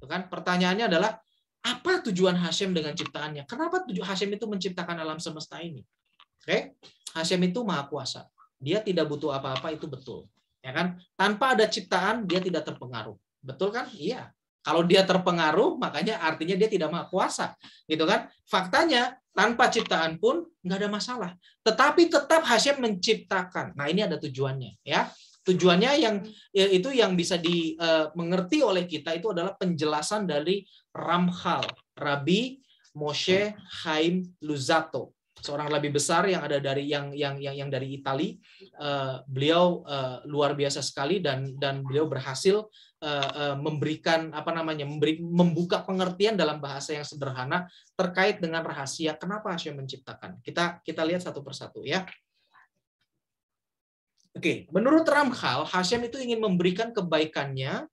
kan? Pertanyaannya adalah apa tujuan Hashem dengan ciptaannya? Kenapa Hashem itu menciptakan alam semesta ini? Oke, Hashem itu maha kuasa. Dia tidak butuh apa-apa, itu betul. Ya kan? Tanpa ada ciptaan dia tidak terpengaruh. Betul kan? Iya. Kalau dia terpengaruh, makanya artinya dia tidak maha kuasa, gitu kan? Faktanya tanpa ciptaan pun nggak ada masalah. Tetapi tetap Hashem menciptakan. Nah, ini ada tujuannya, ya. Tujuannya itu yang bisa dimengerti oleh kita itu adalah penjelasan dari Ramchal, Rabbi Moshe Chaim Luzzatto, seorang lebih besar yang ada dari yang dari Itali. Beliau luar biasa sekali dan beliau berhasil memberikan membuka pengertian dalam bahasa yang sederhana terkait dengan rahasia kenapa Hashem menciptakan. Kita lihat satu persatu, ya. Oke, menurut Ramchal, Hashem itu ingin memberikan kebaikannya,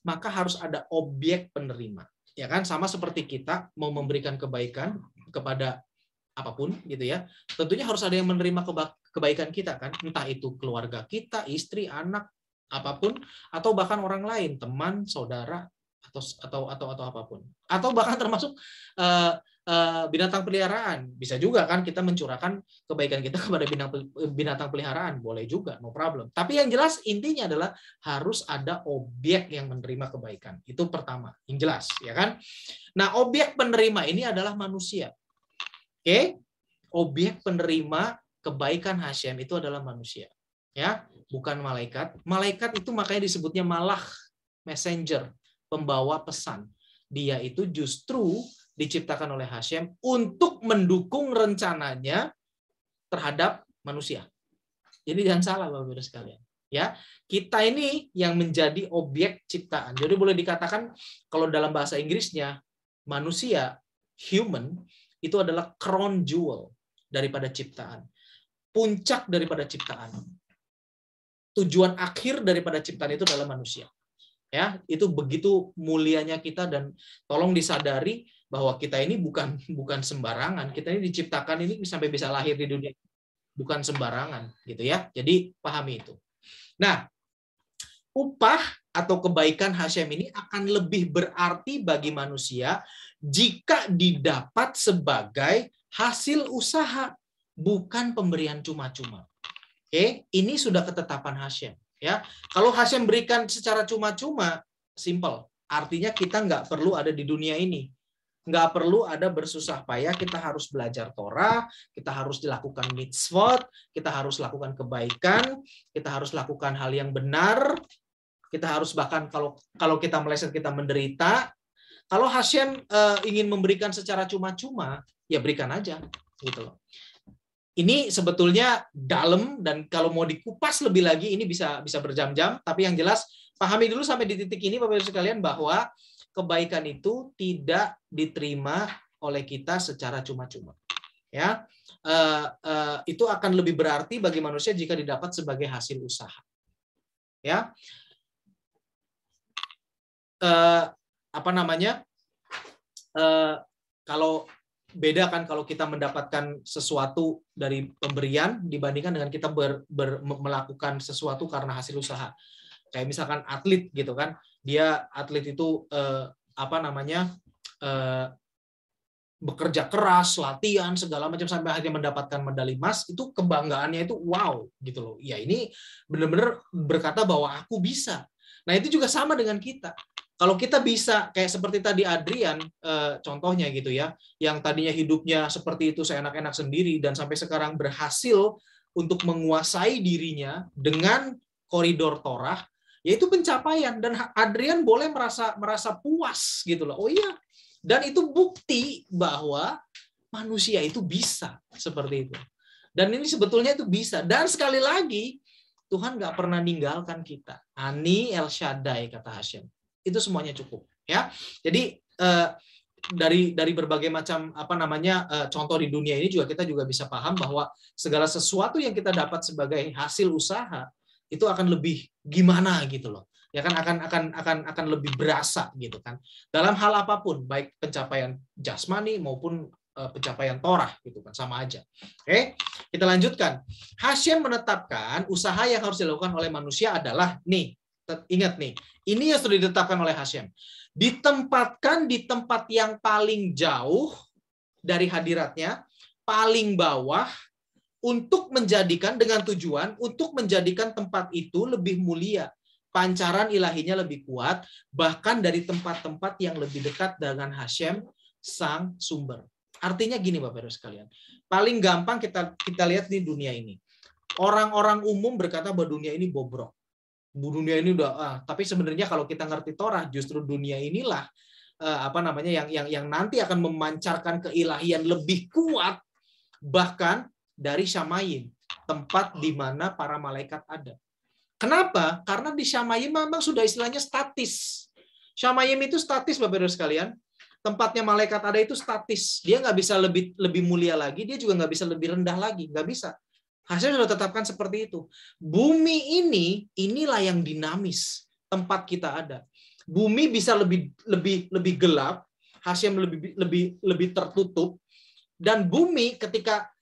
maka harus ada objek penerima. Ya kan, sama seperti kita mau memberikan kebaikan kepada apapun gitu ya. Tentunya harus ada yang menerima kebaikan kita kan, entah itu keluarga kita, istri, anak, apapun, atau bahkan orang lain, teman, saudara, atau apapun. Atau bahkan termasuk binatang peliharaan. Bisa juga kan kita mencurahkan kebaikan kita kepada binatang peliharaan, boleh juga, no problem. Tapi yang jelas intinya adalah harus ada objek yang menerima kebaikan. Itu pertama, yang jelas, ya kan? Nah, objek penerima ini adalah manusia. Oke? Objek penerima kebaikan Hashem itu adalah manusia. Ya, bukan malaikat. Malaikat itu makanya disebutnya malach, messenger, pembawa pesan. Dia itu justru diciptakan oleh Hashem untuk mendukung rencananya terhadap manusia. Jadi jangan salah Bapak-Ibu sekalian. Ya, kita ini yang menjadi objek ciptaan. Jadi boleh dikatakan kalau dalam bahasa Inggrisnya manusia, human, itu adalah crown jewel daripada ciptaan. Puncak daripada ciptaan. Tujuan akhir daripada ciptaan itu adalah manusia. Ya, itu begitu mulianya kita dan tolong disadari bahwa kita ini bukan sembarangan. Kita ini diciptakan ini sampai bisa lahir di dunia bukan sembarangan gitu ya. Jadi pahami itu. Nah, upah atau kebaikan Hashem ini akan lebih berarti bagi manusia jika didapat sebagai hasil usaha, bukan pemberian cuma-cuma. Oke, ini sudah ketetapan Hashem. Ya, kalau Hashem berikan secara cuma-cuma, simple. Artinya kita nggak perlu ada di dunia ini. Nggak perlu ada bersusah payah, kita harus belajar Torah, kita harus dilakukan mitzvot, kita harus lakukan kebaikan, kita harus lakukan hal yang benar, kita harus bahkan kalau kita meleset kita menderita. Kalau Hashem ingin memberikan secara cuma-cuma, ya berikan aja, gitu loh. Ini sebetulnya dalam dan kalau mau dikupas lebih lagi ini bisa berjam-jam, tapi yang jelas pahami dulu sampai di titik ini Bapak-Ibu sekalian bahwa kebaikan itu tidak diterima oleh kita secara cuma-cuma. Ya, itu akan lebih berarti bagi manusia jika didapat sebagai hasil usaha. Ya, kalau beda kan kalau kita mendapatkan sesuatu dari pemberian dibandingkan dengan kita melakukan sesuatu karena hasil usaha. Kayak misalkan atlet gitu kan, dia atlet itu bekerja keras, latihan segala macam sampai akhirnya mendapatkan medali emas, itu kebanggaannya itu wow gitu loh. Ya ini benar-benar berkata bahwa aku bisa. Nah itu juga sama dengan kita. Kalau kita bisa kayak seperti tadi Adrian contohnya gitu ya, yang tadinya hidupnya seperti itu seenak-enak sendiri dan sampai sekarang berhasil untuk menguasai dirinya dengan koridor Torah, yaitu pencapaian dan Adrian boleh merasa puas gitu loh. Oh iya. Dan itu bukti bahwa manusia itu bisa seperti itu. Dan ini sebetulnya itu bisa. Dan sekali lagi Tuhan nggak pernah ninggalkan kita. Ani El Shaddai kata Hashem. Itu semuanya cukup ya. Jadi dari berbagai macam contoh di dunia ini juga kita juga bisa paham bahwa segala sesuatu yang kita dapat sebagai hasil usaha itu akan lebih gimana gitu loh. Ya kan akan lebih berasa gitu kan. Dalam hal apapun, baik pencapaian jasmani maupun pencapaian Torah gitu kan, sama aja. Oke, kita lanjutkan. Hashem menetapkan usaha yang harus dilakukan oleh manusia adalah nih, Ingat nih, ini yang sudah ditetapkan oleh Hashem. Ditempatkan di tempat yang paling jauh dari hadiratnya, paling bawah, untuk menjadikan dengan tujuan untuk menjadikan tempat itu lebih mulia. Pancaran ilahinya lebih kuat, bahkan dari tempat-tempat yang lebih dekat dengan Hashem, sang sumber. Artinya gini Bapak Ibu sekalian, paling gampang kita lihat di dunia ini. Orang-orang umum berkata bahwa dunia ini bobrok. Dunia ini udah tapi sebenarnya kalau kita ngerti Torah, justru dunia inilah yang nanti akan memancarkan keilahian lebih kuat bahkan dari Syamayim, tempat di mana para malaikat ada. Kenapa? Karena di Syamayim memang sudah istilahnya statis. Syamayim itu statis Bapak Ibu sekalian. Tempatnya malaikat ada itu statis. Dia nggak bisa lebih mulia lagi, dia juga nggak bisa lebih rendah lagi, nggak bisa. Hasilnya sudah tetapkan seperti itu. Bumi inilah yang dinamis, tempat kita ada. Bumi bisa lebih gelap, Hashem lebih tertutup, dan bumi ketika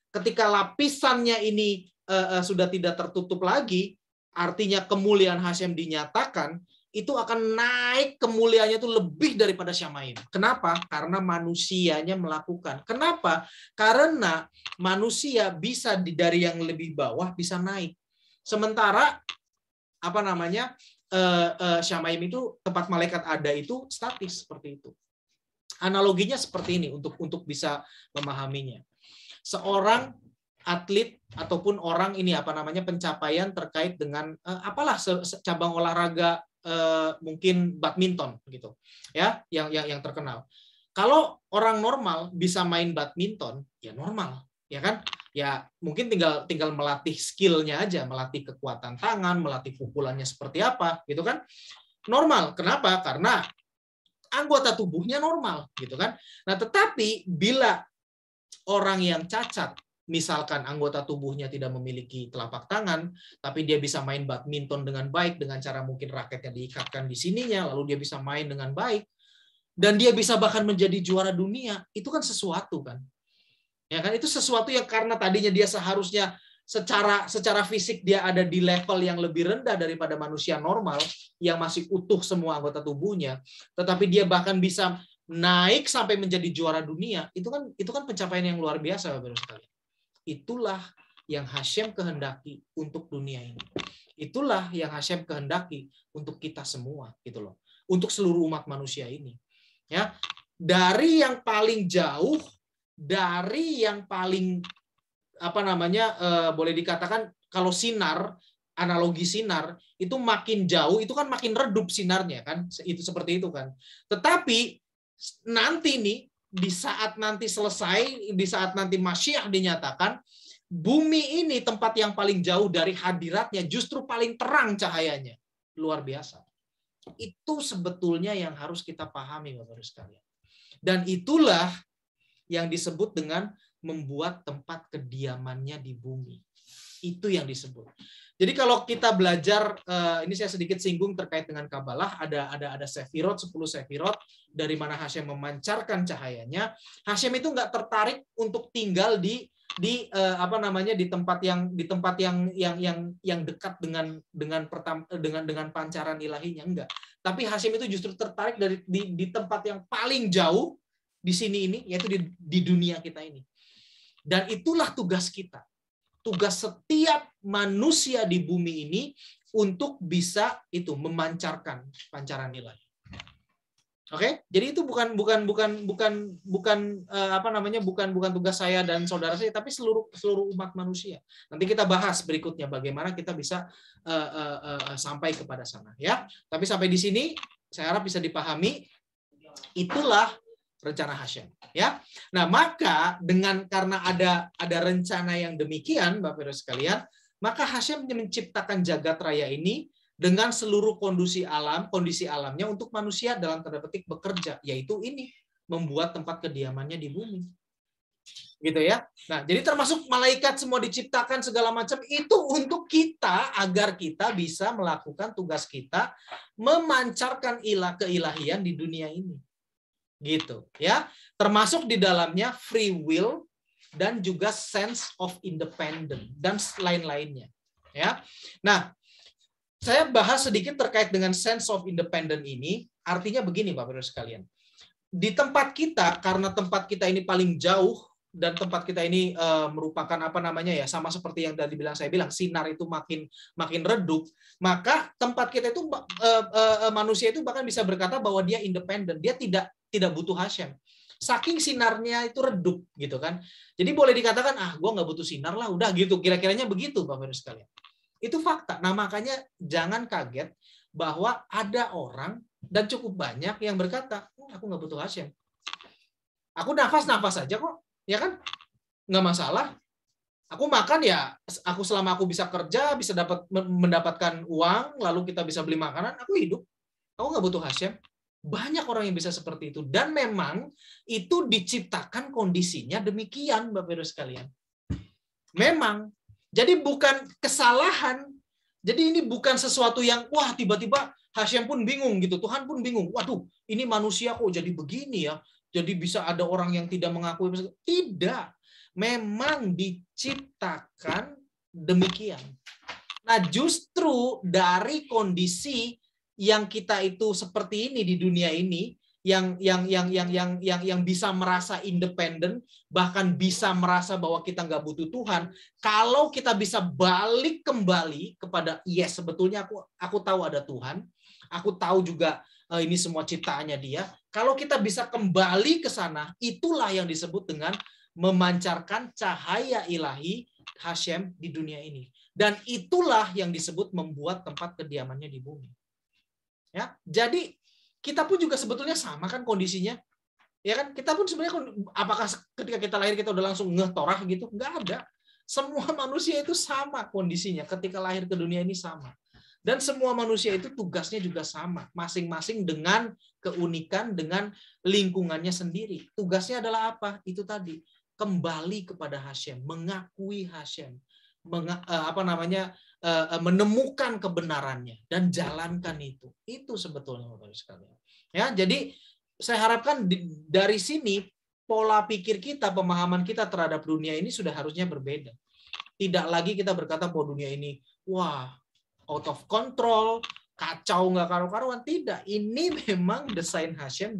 lapisannya ini sudah tidak tertutup lagi, artinya kemuliaan Hashem dinyatakan, itu akan naik kemuliaannya itu lebih daripada Syamayim. Kenapa? Karena manusianya melakukan. Kenapa? Karena manusia bisa dari yang lebih bawah bisa naik. Sementara Syamayim itu tempat malaikat ada itu statis seperti itu. Analoginya seperti ini untuk bisa memahaminya. Seorang atlet ataupun orang ini pencapaian terkait dengan cabang olahraga mungkin badminton gitu ya, yang terkenal. Kalau orang normal bisa main badminton ya normal ya kan, ya mungkin tinggal melatih skillnya aja, melatih kekuatan tangan, melatih pukulannya seperti apa gitu kan, normal. Kenapa? Karena anggota tubuhnya normal gitu kan. Nah tetapi bila orang yang cacat, misalkan anggota tubuhnya tidak memiliki telapak tangan, tapi dia bisa main badminton dengan baik dengan cara mungkin raketnya diikatkan di sininya, lalu dia bisa main dengan baik, dan dia bisa bahkan menjadi juara dunia, itu kan sesuatu kan. Ya kan, itu sesuatu yang karena tadinya dia seharusnya secara fisik dia ada di level yang lebih rendah daripada manusia normal yang masih utuh semua anggota tubuhnya, tetapi dia bahkan bisa naik sampai menjadi juara dunia, itu kan pencapaian yang luar biasa Bapak Ibu sekalian. Itulah yang Hashem kehendaki untuk dunia ini. Itulah yang Hashem kehendaki untuk kita semua gitu loh. Untuk seluruh umat manusia ini. Ya. Dari yang paling jauh, dari yang paling boleh dikatakan kalau sinar, analogi sinar itu makin jauh itu kan makin redup sinarnya kan, itu seperti itu kan. Tetapi nanti nih di saat nanti selesai, di saat nanti Masyiah dinyatakan, bumi ini tempat yang paling jauh dari hadiratnya justru paling terang cahayanya, luar biasa. Itu sebetulnya yang harus kita pahami Bapak Ibu sekalian. Dan itulah yang disebut dengan membuat tempat kediamannya di bumi. Itu yang disebut. Jadi kalau kita belajar, ini saya sedikit singgung terkait dengan Kabalah, ada sefirot, 10 sefirot, dari mana Hashem memancarkan cahayanya. Hashem itu nggak tertarik untuk tinggal di tempat yang dekat dengan pancaran ilahinya, enggak. Tapi Hashem itu justru tertarik di tempat yang paling jauh di sini ini, yaitu di dunia kita ini. Dan itulah tugas kita. Tugas setiap manusia di bumi ini untuk bisa itu memancarkan pancaran ilahi. Oke, jadi itu bukan tugas saya dan saudara saya, tapi seluruh umat manusia. Nanti kita bahas berikutnya bagaimana kita bisa sampai kepada sana, ya. Tapi sampai di sini saya harap bisa dipahami. Itulah rencana Hashem, ya. Nah, maka karena ada rencana yang demikian, Bapak Ibu sekalian, maka Hashem menciptakan jagat raya ini dengan seluruh kondisi alamnya untuk manusia dalam tanda petik bekerja, yaitu ini membuat tempat kediamannya di bumi. Gitu ya. Nah, jadi termasuk malaikat semua diciptakan segala macam itu untuk kita agar kita bisa melakukan tugas kita memancarkan keilahian di dunia ini. Gitu ya, termasuk di dalamnya free will dan juga sense of independent dan lain-lainnya ya. Nah, Saya bahas sedikit terkait dengan sense of independent ini. Artinya begini, Bapak-Ibu sekalian. Di tempat kita, karena tempat kita ini paling jauh dan tempat kita ini merupakan apa namanya ya, sama seperti yang tadi saya bilang sinar itu makin redup, maka tempat kita itu manusia itu bahkan bisa berkata bahwa dia independen, dia tidak butuh Hashem. Saking sinarnya itu redup gitu kan. Jadi boleh dikatakan gue nggak butuh sinar lah, udah gitu. Kira-kiranya begitu, Bapak-Ibu sekalian. Itu fakta. Nah, makanya jangan kaget bahwa ada orang dan cukup banyak yang berkata, aku nggak butuh Hashem. Aku nafas-nafas aja kok, ya kan? Nggak masalah. Aku makan ya, aku selama aku bisa kerja, bisa mendapatkan uang, lalu kita bisa beli makanan, aku hidup. Aku nggak butuh Hashem. Banyak orang yang bisa seperti itu. Dan memang itu diciptakan kondisinya demikian, Bapak-Ibu sekalian. Memang. Jadi bukan kesalahan. Jadi ini bukan sesuatu yang, wah tiba-tiba Hashem pun bingung gitu. Tuhan pun bingung. Waduh, ini manusia kok jadi begini ya. Jadi bisa ada orang yang tidak mengakui. Tidak. Memang diciptakan demikian. Nah, justru dari kondisi yang kita itu seperti ini di dunia ini, yang bisa merasa independen, bahkan bisa merasa bahwa kita nggak butuh Tuhan. Kalau kita bisa balik kembali kepada sebetulnya aku tahu ada Tuhan, aku tahu juga ini semua ciptaannya Dia. Kalau kita bisa kembali ke sana, itulah yang disebut dengan memancarkan cahaya ilahi Hashem di dunia ini. Dan itulah yang disebut membuat tempat kediamannya di bumi. Ya, jadi kita pun juga sebetulnya sama kan kondisinya. Ya kan? Kita pun sebenarnya apakah ketika kita lahir kita udah langsung ngeh Torah gitu? Enggak ada. Semua manusia itu sama kondisinya ketika lahir ke dunia ini sama. Dan semua manusia itu tugasnya juga sama, masing-masing dengan keunikan, dengan lingkungannya sendiri. Tugasnya adalah apa? Itu tadi, kembali kepada Hashem, mengakui Hashem, menemukan kebenarannya dan jalankan itu. Itu sebetulnya Bapak sekalian. Ya, jadi saya harapkan dari sini pola pikir kita, pemahaman kita terhadap dunia ini sudah harusnya berbeda. Tidak lagi kita berkata bahwa dunia ini wah out of control, kacau nggak karu-karuan. Tidak, ini memang desain Hashem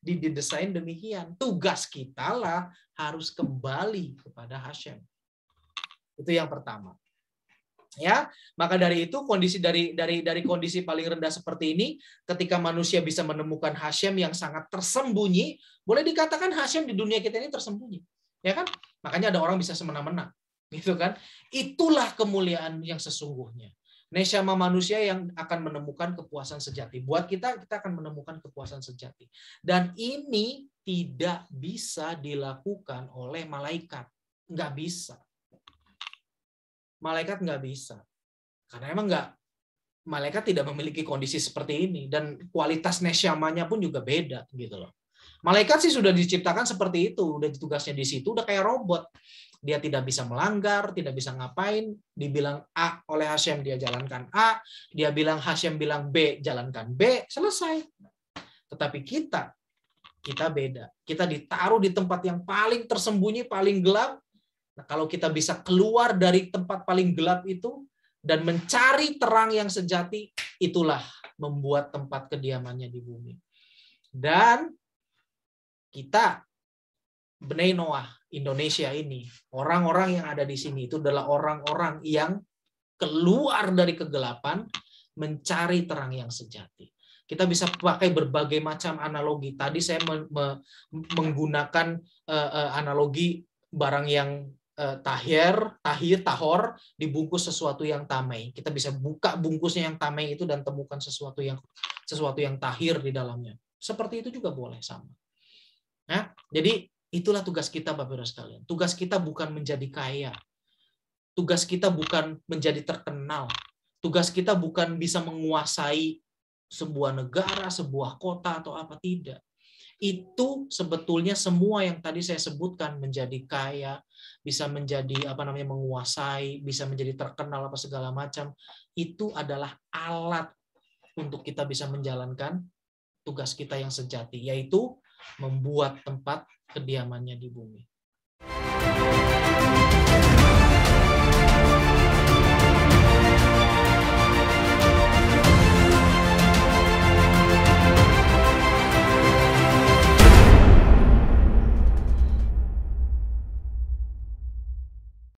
didesain demikian. Tugas kita lah harus kembali kepada Hashem. Itu yang pertama. Ya, maka dari itu kondisi dari kondisi paling rendah seperti ini, ketika manusia bisa menemukan Hashem yang sangat tersembunyi, boleh dikatakan Hashem di dunia kita ini tersembunyi, ya kan? Makanya ada orang bisa semena-mena, gitu kan? Itulah kemuliaan yang sesungguhnya. Neshama manusia yang akan menemukan kepuasan sejati. Buat kita akan menemukan kepuasan sejati. Dan ini tidak bisa dilakukan oleh malaikat, nggak bisa. Malaikat nggak bisa. Karena emang malaikat tidak memiliki kondisi seperti ini. Dan kualitas nesyamanya pun juga beda. Gitu loh. Malaikat sih sudah diciptakan seperti itu. Udah tugasnya di situ, udah kayak robot. Dia tidak bisa melanggar, tidak bisa ngapain. Dibilang A oleh Hashem, dia jalankan A. Dia bilang Hashem bilang B, jalankan B. Selesai. Tetapi kita beda. Kita ditaruh di tempat yang paling tersembunyi, paling gelap. Nah, kalau kita bisa keluar dari tempat paling gelap itu dan mencari terang yang sejati, itulah membuat tempat kediamannya di bumi. Dan kita, Bnei Noah, Indonesia ini, orang-orang yang ada di sini itu adalah orang-orang yang keluar dari kegelapan, mencari terang yang sejati. Kita bisa pakai berbagai macam analogi. Tadi saya menggunakan analogi barang yang tahor, dibungkus sesuatu yang tamai. Kita bisa buka bungkusnya yang tamai itu dan temukan sesuatu yang tahir di dalamnya. Seperti itu juga boleh sama. Nah, jadi itulah tugas kita Bapak-Ibu sekalian. Tugas kita bukan menjadi kaya. Tugas kita bukan menjadi terkenal. Tugas kita bukan bisa menguasai sebuah negara, sebuah kota atau apa, tidak. Itu sebetulnya semua yang tadi saya sebutkan, menjadi kaya, bisa menjadi menguasai, bisa menjadi terkenal apa segala macam, itu adalah alat untuk kita bisa menjalankan tugas kita yang sejati, yaitu membuat tempat kediamannya di bumi.